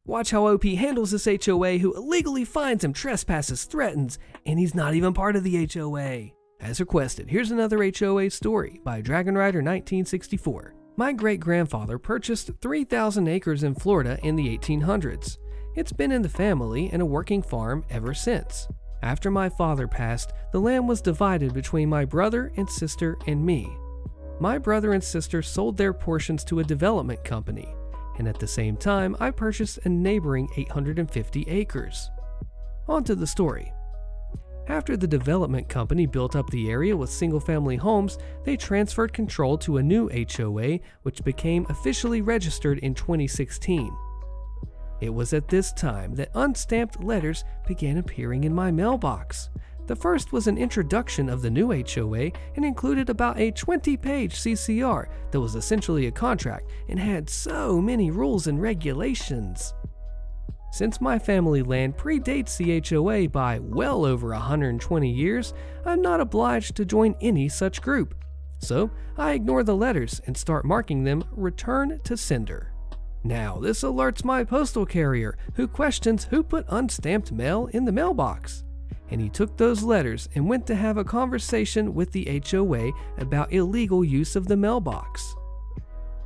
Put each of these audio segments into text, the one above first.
Watch how OP handles this HOA who illegally fines him, trespasses, threatens, and he's not even part of the HOA. As requested, here's another HOA story by Dragon Rider 1964. My great-grandfather purchased 3,000 acres in Florida in the 1800s. It's been in the family and a working farm ever since. After my father passed, the land was divided between my brother and sister and me. My brother and sister sold their portions to a development company, and at the same time, I purchased a neighboring 850 acres. On to the story. After the development company built up the area with single-family homes, they transferred control to a new HOA, which became officially registered in 2016. It was at this time that unstamped letters began appearing in my mailbox. The first was an introduction of the new HOA and included about a 20-page CCR that was essentially a contract and had so many rules and regulations. Since my family land predates the HOA by well over 120 years, I'm not obliged to join any such group. So I ignore the letters and start marking them Return to Sender. Now this alerts my postal carrier, who questions who put unstamped mail in the mailbox. And he took those letters and went to have a conversation with the HOA about illegal use of the mailbox.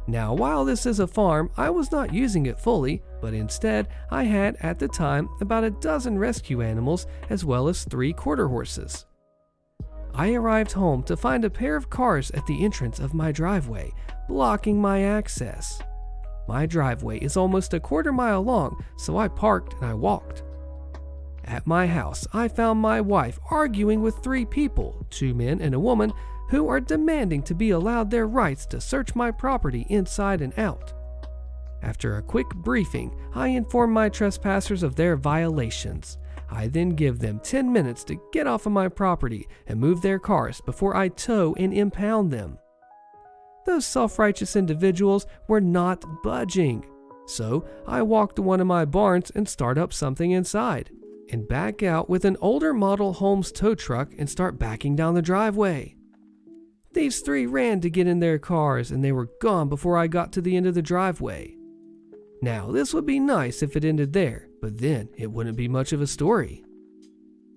Now, while this is a farm, I was not using it fully, but instead I had at the time about a dozen rescue animals as well as 3 quarter horses. I arrived home to find a pair of cars at the entrance of my driveway, blocking my access. My driveway is almost a quarter-mile long, so I parked and I walked. At my house, I found my wife arguing with 3 people, 2 men and a woman, who are demanding to be allowed their rights to search my property inside and out. After a quick briefing, I inform my trespassers of their violations. I then give them 10 minutes to get off of my property and move their cars before I tow and impound them. Those self-righteous individuals were not budging. So I walk to one of my barns and start up something inside, and back out with an older model Holmes tow truck and start backing down the driveway. These 3 ran to get in their cars and they were gone before I got to the end of the driveway. Now this would be nice if it ended there, but then it wouldn't be much of a story.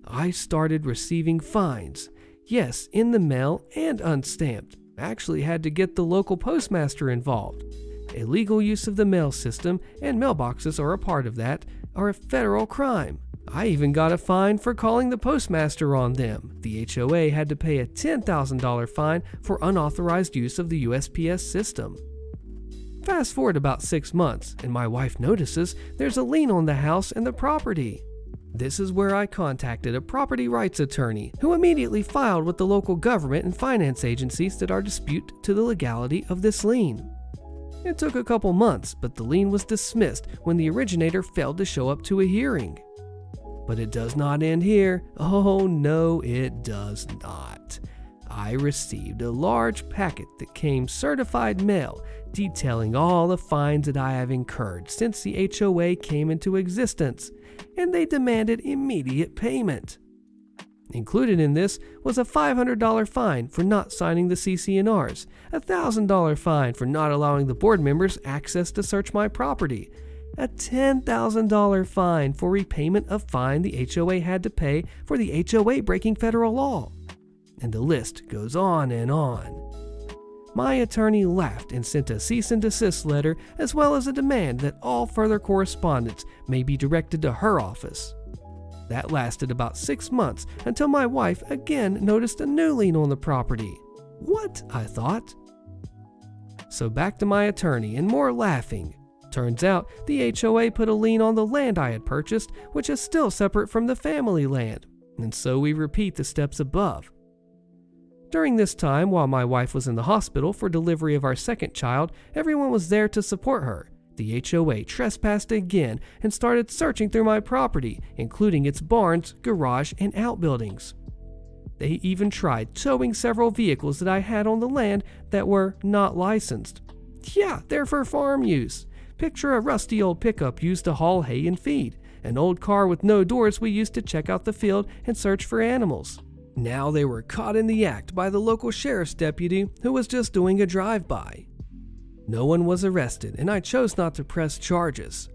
I started receiving fines, yes, in the mail and unstamped. Actually had to get the local postmaster involved. Illegal use of the mail system, and mailboxes are a part of that, are a federal crime. I even got a fine for calling the postmaster on them. The HOA had to pay a $10,000 fine for unauthorized use of the USPS system. Fast forward about 6 months, and my wife notices there's a lien on the house and the property. This is where I contacted a property rights attorney, who immediately filed with the local government and finance agencies that are dispute to the legality of this lien. It took a couple months, but the lien was dismissed when the originator failed to show up to a hearing. But it does not end here. Oh no, it does not. I received a large packet that came certified mail detailing all the fines that I have incurred since the HOA came into existence, and they demanded immediate payment. Included in this was a $500 fine for not signing the CC&Rs, a $1,000 fine for not allowing the board members access to search my property, a $10,000 fine for repayment of fine the HOA had to pay for the HOA breaking federal law. And the list goes on and on. My attorney laughed and sent a cease and desist letter, as well as a demand that all further correspondence may be directed to her office. That lasted about 6 months until my wife again noticed a new lien on the property. What? I thought. So back to my attorney and more laughing. Turns out the HOA put a lien on the land I had purchased, which is still separate from the family land, and so we repeat the steps above. During this time, while my wife was in the hospital for delivery of our second child, everyone was there to support her. The HOA trespassed again and started searching through my property, including its barns, garage, and outbuildings. They even tried towing several vehicles that I had on the land that were not licensed. Yeah, they're for farm use. Picture a rusty old pickup used to haul hay and feed, an old car with no doors we used to check out the field and search for animals. Now they were caught in the act by the local sheriff's deputy who was just doing a drive-by. No one was arrested, and I chose not to press charges.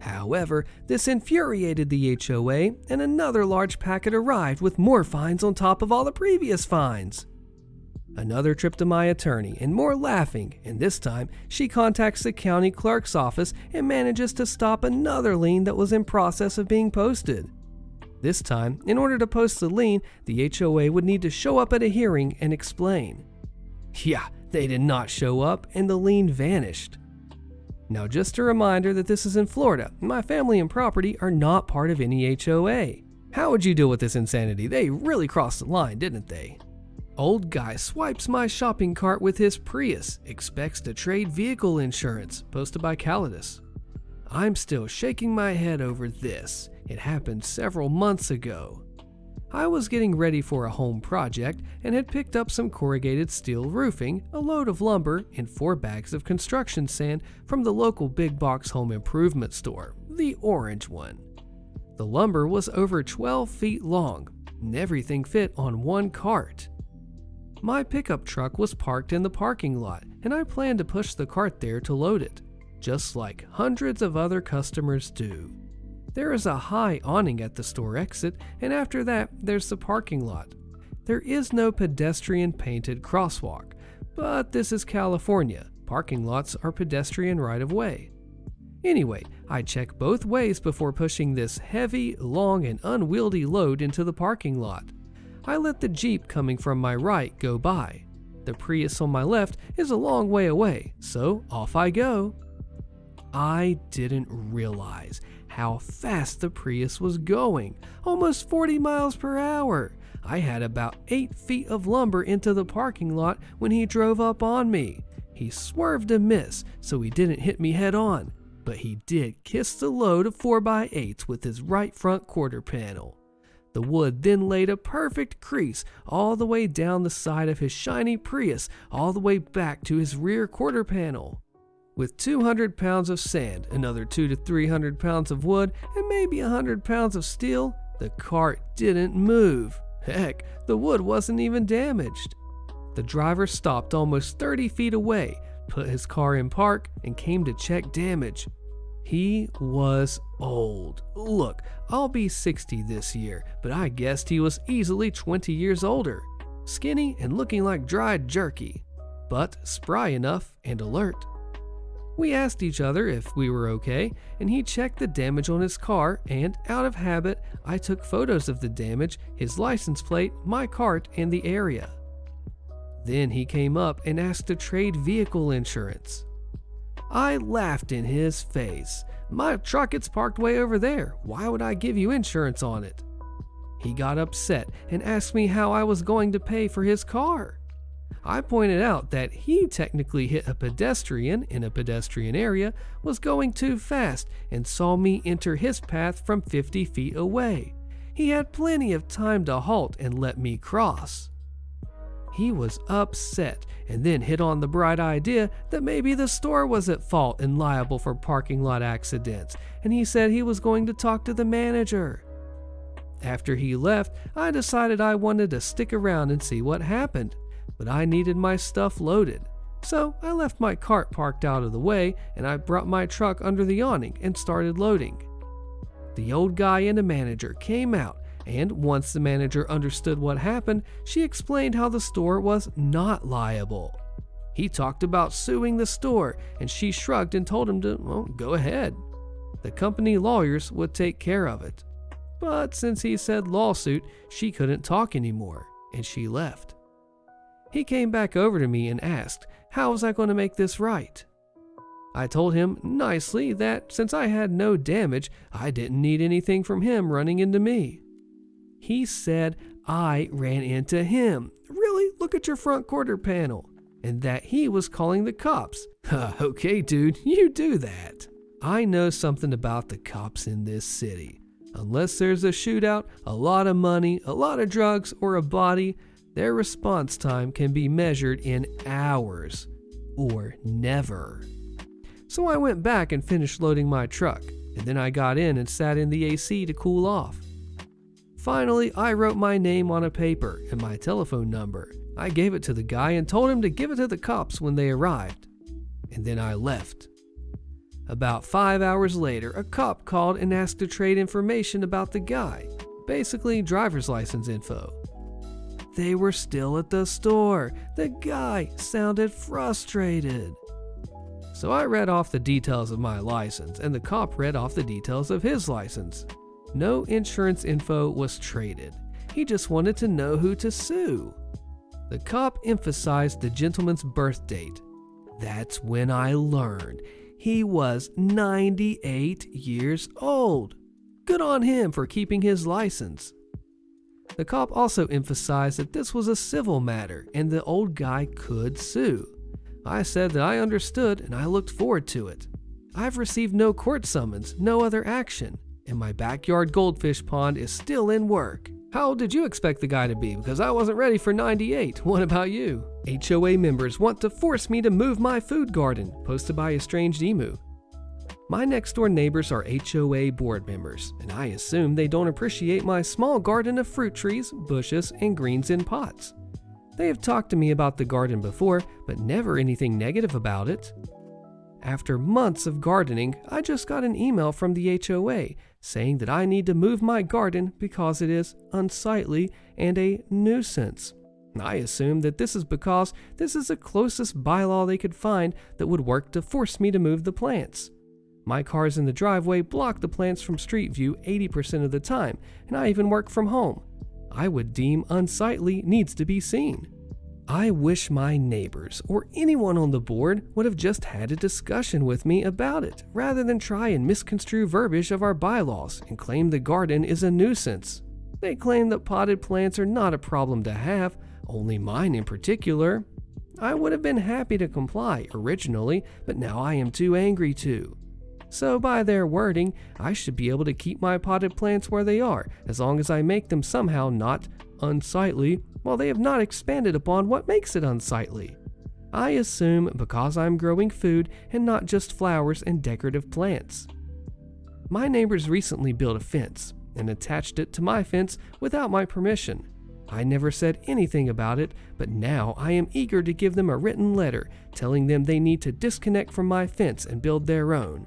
However, this infuriated the HOA, and another large packet arrived with more fines on top of all the previous fines. Another trip to my attorney and more laughing, and this time she contacts the county clerk's office and manages to stop another lien that was in process of being posted. This time, in order to post the lien, the HOA would need to show up at a hearing and explain. Yeah, they did not show up and the lien vanished. Now, just a reminder that this is in Florida. My family and property are not part of any HOA. How would you deal with this insanity? They really crossed the line, didn't they? Old guy swipes my shopping cart with his Prius, expects to trade vehicle insurance, posted by Calidus. I'm still shaking my head over this. It happened several months ago. I was getting ready for a home project and had picked up some corrugated steel roofing, a load of lumber, and 4 bags of construction sand from the local big box home improvement store, the orange one. The lumber was over 12 feet long, and everything fit on one cart. My pickup truck was parked in the parking lot, and I planned to push the cart there to load it, just like hundreds of other customers do. There is a high awning at the store exit, and after that, there's the parking lot. There is no pedestrian painted crosswalk, but this is California. Parking lots are pedestrian right-of-way. Anyway, I check both ways before pushing this heavy, long, and unwieldy load into the parking lot. I let the Jeep coming from my right go by. The Prius on my left is a long way away, so off I go. I didn't realize how fast the Prius was going, almost 40 miles per hour. I had about 8 feet of lumber into the parking lot when he drove up on me. He swerved to miss, so he didn't hit me head on, but he did kiss the load of 4x8s with his right front quarter panel. The wood then laid a perfect crease all the way down the side of his shiny Prius, all the way back to his rear quarter panel. With 200 pounds of sand, another 200 to 300 pounds of wood, and maybe 100 pounds of steel, the cart didn't move. Heck, the wood wasn't even damaged. The driver stopped almost 30 feet away, put his car in park, and came to check damage. He was old. Look, I'll be 60 this year, but I guessed he was easily 20 years older. Skinny and looking like dried jerky, but spry enough and alert. We asked each other if we were okay, and he checked the damage on his car, and out of habit, I took photos of the damage, his license plate, my cart, and the area. Then he came up and asked to trade vehicle insurance. I laughed in his face. My truck is parked way over there. Why would I give you insurance on it? He got upset and asked me how I was going to pay for his car. I pointed out that he technically hit a pedestrian in a pedestrian area, was going too fast, and saw me enter his path from 50 feet away. He had plenty of time to halt and let me cross. He was upset and then hit on the bright idea that maybe the store was at fault and liable for parking lot accidents, and he said he was going to talk to the manager. After he left, I decided I wanted to stick around and see what happened. But I needed my stuff loaded, so I left my cart parked out of the way and I brought my truck under the awning and started loading. The old guy and the manager came out, and once the manager understood what happened, she explained how the store was not liable. He talked about suing the store, and she shrugged and told him to, go ahead. The company lawyers would take care of it. But since he said lawsuit, she couldn't talk anymore, and she left. He came back over to me and asked, how was I going to make this right? I told him nicely that since I had no damage, I didn't need anything from him running into me. He said I ran into him. Really? Look at your front quarter panel. And that he was calling the cops. Okay, dude, you do that. I know something about the cops in this city. Unless there's a shootout, a lot of money, a lot of drugs, or a body, their response time can be measured in hours, or never. So I went back and finished loading my truck, and then I got in and sat in the AC to cool off. Finally, I wrote my name on a paper and my telephone number. I gave it to the guy and told him to give it to the cops when they arrived. And then I left. About 5 hours later, a cop called and asked to trade information about the guy, basically driver's license info. They were still at the store. The guy sounded frustrated. So I read off the details of my license, and the cop read off the details of his license. No insurance info was traded. He just wanted to know who to sue. The cop emphasized the gentleman's birth date. That's when I learned he was 98 years old. Good on him for keeping his license. The cop also emphasized that this was a civil matter and the old guy could sue. I said that I understood and I looked forward to it. I've received no court summons, no other action, and my backyard goldfish pond is still in work. How old did you expect the guy to be? Because I wasn't ready for 98. What about you? HOA members want to force me to move my food garden, posted by Estranged Emu. My next door neighbors are HOA board members, and I assume they don't appreciate my small garden of fruit trees, bushes, and greens in pots. They have talked to me about the garden before, but never anything negative about it. After months of gardening, I just got an email from the HOA saying that I need to move my garden because it is unsightly and a nuisance. I assume that this is because this is the closest bylaw they could find that would work to force me to move the plants. My cars in the driveway block the plants from street view 80% of the time, and I even work from home. I would deem unsightly needs to be seen. I wish my neighbors or anyone on the board would have just had a discussion with me about it, rather than try and misconstrue verbiage of our bylaws and claim the garden is a nuisance. They claim that potted plants are not a problem to have, only mine in particular. I would have been happy to comply originally, but now I am too angry to. So by their wording, I should be able to keep my potted plants where they are, as long as I make them somehow not unsightly, while they have not expanded upon what makes it unsightly. I assume because I'm growing food and not just flowers and decorative plants. My neighbors recently built a fence and attached it to my fence without my permission. I never said anything about it, but now I am eager to give them a written letter telling them they need to disconnect from my fence and build their own.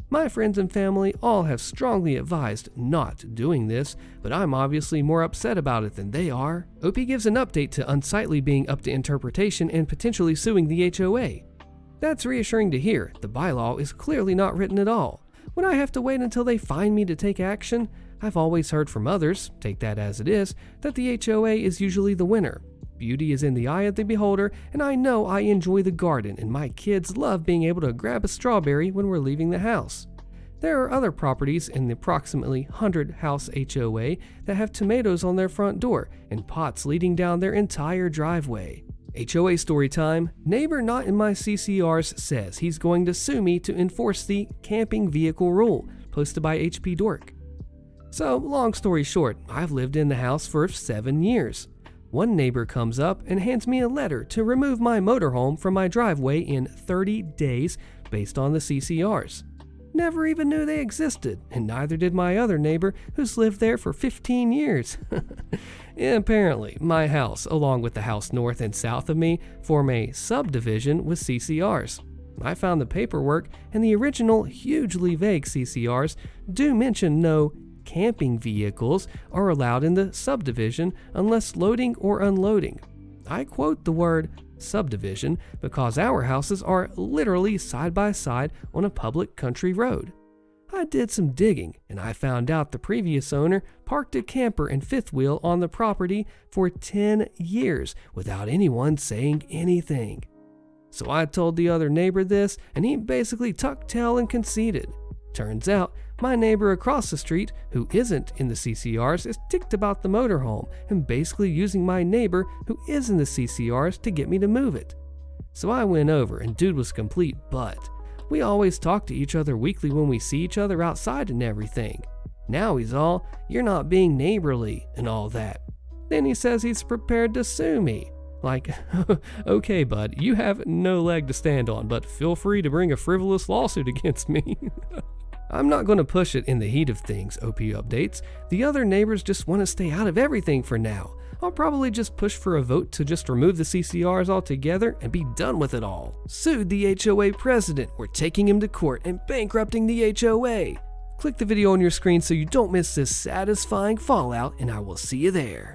My friends and family all have strongly advised not doing this, but I'm obviously more upset about it than they are. OP gives an update to unsightly being up to interpretation and potentially suing the HOA. That's reassuring to hear. The bylaw is clearly not written at all. Would I have to wait until they find me to take action? I've always heard from others, take that as it is, that the HOA is usually the winner. Beauty is in the eye of the beholder, and I know I enjoy the garden, and my kids love being able to grab a strawberry when we're leaving the house. There are other properties in the approximately 100-house HOA that have tomatoes on their front door and pots leading down their entire driveway. HOA story time. Neighbor not in my CCRs says he's going to sue me to enforce the camping vehicle rule, posted by HP Dork. So, long story short, I've lived in the house for 7 years. One neighbor comes up and hands me a letter to remove my motorhome from my driveway in 30 days based on the CCRs. Never even knew they existed, and neither did my other neighbor who's lived there for 15 years. Apparently, my house, along with the house north and south of me, form a subdivision with CCRs. I found the paperwork, and the original, hugely vague CCRs do mention no camping vehicles are allowed in the subdivision unless loading or unloading. I quote the word subdivision because our houses are literally side by side on a public country road. I did some digging and I found out the previous owner parked a camper and fifth wheel on the property for 10 years without anyone saying anything. So I told the other neighbor this, and he basically tucked tail and conceded. Turns out, my neighbor across the street, who isn't in the CCRs, is ticked about the motorhome and basically using my neighbor, who is in the CCRs, to get me to move it. So I went over, and dude was complete butt. We always talk to each other weekly when we see each other outside and everything. Now he's all, "You're not being neighborly," and all that. Then he says he's prepared to sue me. Like, okay, bud, you have no leg to stand on, but feel free to bring a frivolous lawsuit against me. I'm not going to push it in the heat of things, OP updates. The other neighbors just want to stay out of everything for now. I'll probably just push for a vote to just remove the CCRs altogether and be done with it all. Sued the HOA president. We're taking him to court and bankrupting the HOA. Click the video on your screen so you don't miss this satisfying fallout, and I will see you there.